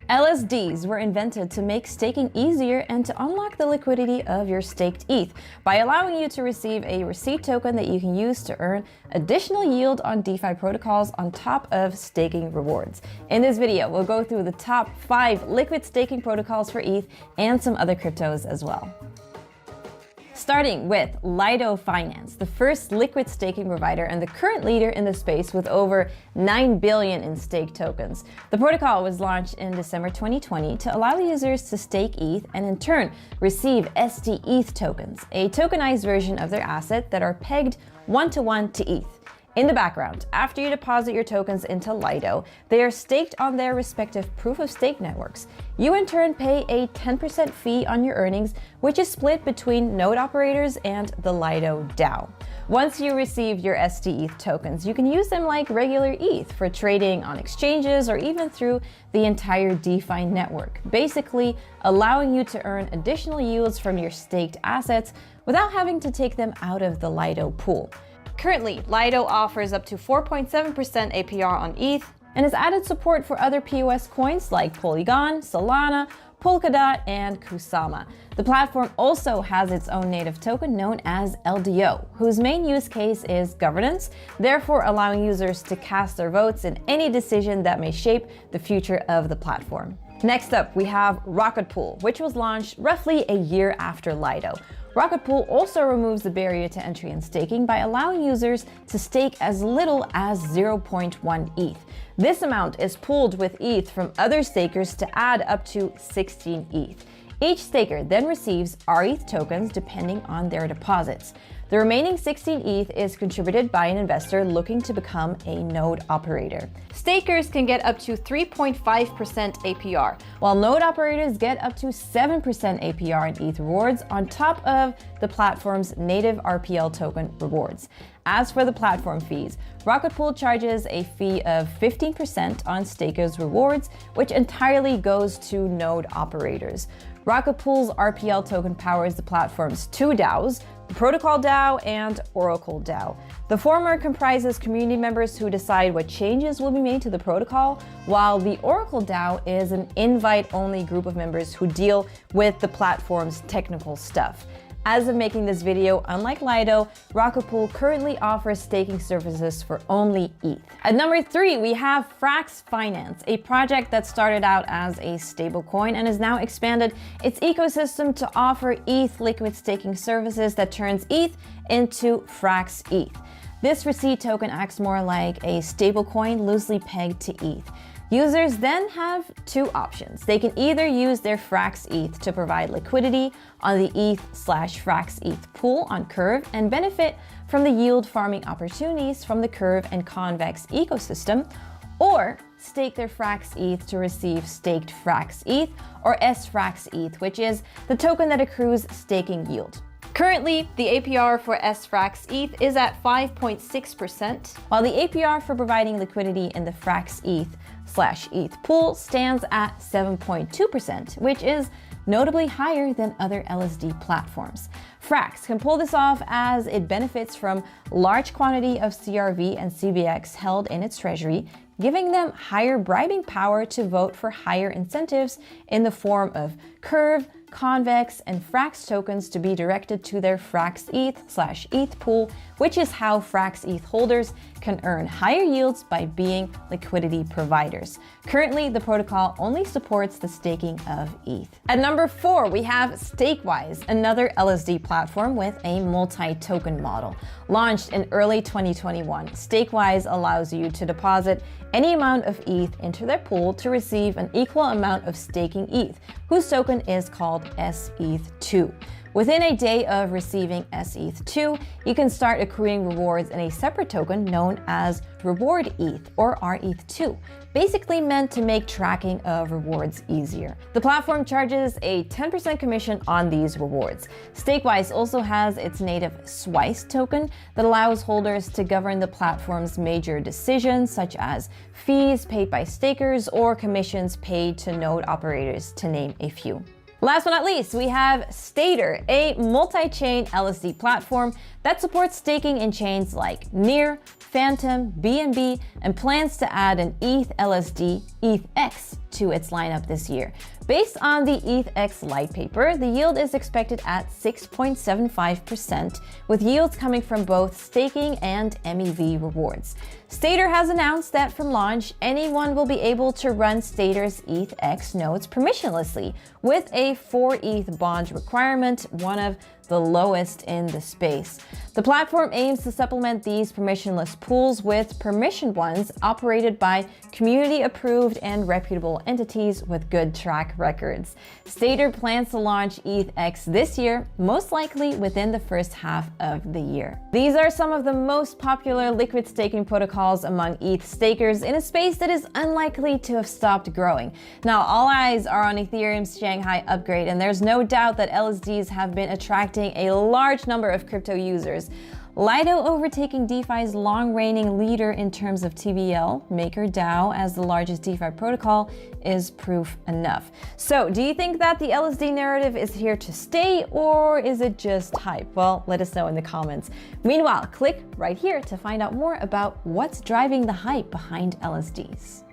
LSDs were invented to make staking easier and to unlock the liquidity of your staked ETH by allowing you to receive a receipt token that you can use to earn additional yield on DeFi protocols on top of staking rewards. In this video, we'll go through the top 5 liquid staking protocols for ETH and some other cryptos as well. Starting with Lido Finance, the first liquid staking provider and the current leader in the space with over 9 billion in staked tokens. The protocol was launched in December 2020 to allow users to stake ETH and in turn receive STETH tokens, a tokenized version of their asset that are pegged one-to-one to ETH. In the background, after you deposit your tokens into Lido, they are staked on their respective proof-of-stake networks. You in turn pay a 10% fee on your earnings, which is split between node operators and the Lido DAO. Once you receive your STETH tokens, you can use them like regular ETH for trading on exchanges or even through the entire DeFi network, basically allowing you to earn additional yields from your staked assets without having to take them out of the Lido pool. Currently, Lido offers up to 4.7% APR on ETH and has added support for other POS coins like Polygon, Solana, Polkadot, and Kusama. The platform also has its own native token known as LDO, whose main use case is governance, therefore allowing users to cast their votes in any decision that may shape the future of the platform. Next up, we have Rocket Pool, which was launched roughly a year after Lido. Rocket Pool also removes the barrier to entry in staking by allowing users to stake as little as 0.1 ETH. This amount is pooled with ETH from other stakers to add up to 16 ETH. Each staker then receives RETH tokens depending on their deposits. The remaining 16 ETH is contributed by an investor looking to become a node operator. Stakers can get up to 3.5% APR, while node operators get up to 7% APR in ETH rewards on top of the platform's native RPL token rewards. As for the platform fees, Rocket Pool charges a fee of 15% on stakers' rewards, which entirely goes to node operators. Rocket Pool's RPL token powers the platform's 2 DAOs, the Protocol DAO and Oracle DAO. The former comprises community members who decide what changes will be made to the protocol, while the Oracle DAO is an invite-only group of members who deal with the platform's technical stuff. As of making this video, unlike Lido, Rocket Pool currently offers staking services for only ETH. At number 3, we have Frax Finance, a project that started out as a stablecoin and has now expanded its ecosystem to offer ETH liquid staking services that turns ETH into Frax ETH. This receipt token acts more like a stablecoin loosely pegged to ETH. Users then have 2 options. They can either use their Frax ETH to provide liquidity on the ETH/Frax ETH pool on Curve and benefit from the yield farming opportunities from the Curve and Convex ecosystem, or stake their Frax ETH to receive staked Frax ETH or sFrax ETH, which is the token that accrues staking yield. Currently, the APR for sFrax ETH is at 5.6%, while the APR for providing liquidity in the Frax ETH/ETH pool stands at 7.2%, which is notably higher than other LSD platforms. Frax can pull this off as it benefits from large quantity of CRV and CBX held in its treasury, giving them higher bribing power to vote for higher incentives in the form of Curve, Convex, and Frax tokens to be directed to their Frax ETH/ETH pool, which is how Frax ETH holders can earn higher yields by being liquidity providers. Currently, the protocol only supports the staking of ETH. At number 4, we have Stakewise, another LSD platform with a multi-token model. Launched in early 2021, Stakewise allows you to deposit any amount of ETH into their pool to receive an equal amount of staking ETH, whose token is called sETH2. Within a day of receiving sETH2, you can start accruing rewards in a separate token known as Reward ETH or RETH2, basically meant to make tracking of rewards easier. The platform charges a 10% commission on these rewards. Stakewise also has its native Swice token that allows holders to govern the platform's major decisions, such as fees paid by stakers or commissions paid to node operators, to name a few. Last but not least, we have Stater, a multi-chain LSD platform that supports staking in chains like Near, Phantom, BNB, and plans to add an ETH LSD, ETHX to its lineup this year. Based on the ETHX Light paper, the yield is expected at 6.75%, with yields coming from both staking and MEV rewards. Stader has announced that from launch, anyone will be able to run Stader's ETHX nodes permissionlessly, with a 4 ETH bond requirement, one of the lowest in the space. The platform aims to supplement these permissionless pools with permissioned ones operated by community-approved and reputable entities with good track records. Stader plans to launch ETHX this year, most likely within the first half of the year. These are some of the most popular liquid staking protocols among ETH stakers in a space that is unlikely to have stopped growing. Now, all eyes are on Ethereum's Shanghai upgrade, and there's no doubt that LSDs have been attracting a large number of crypto users. Lido overtaking DeFi's long-reigning leader in terms of TVL, MakerDAO, as the largest DeFi protocol is proof enough. So, do you think that the LSD narrative is here to stay, or is it just hype? Well, let us know in the comments. Meanwhile, click right here to find out more about what's driving the hype behind LSDs.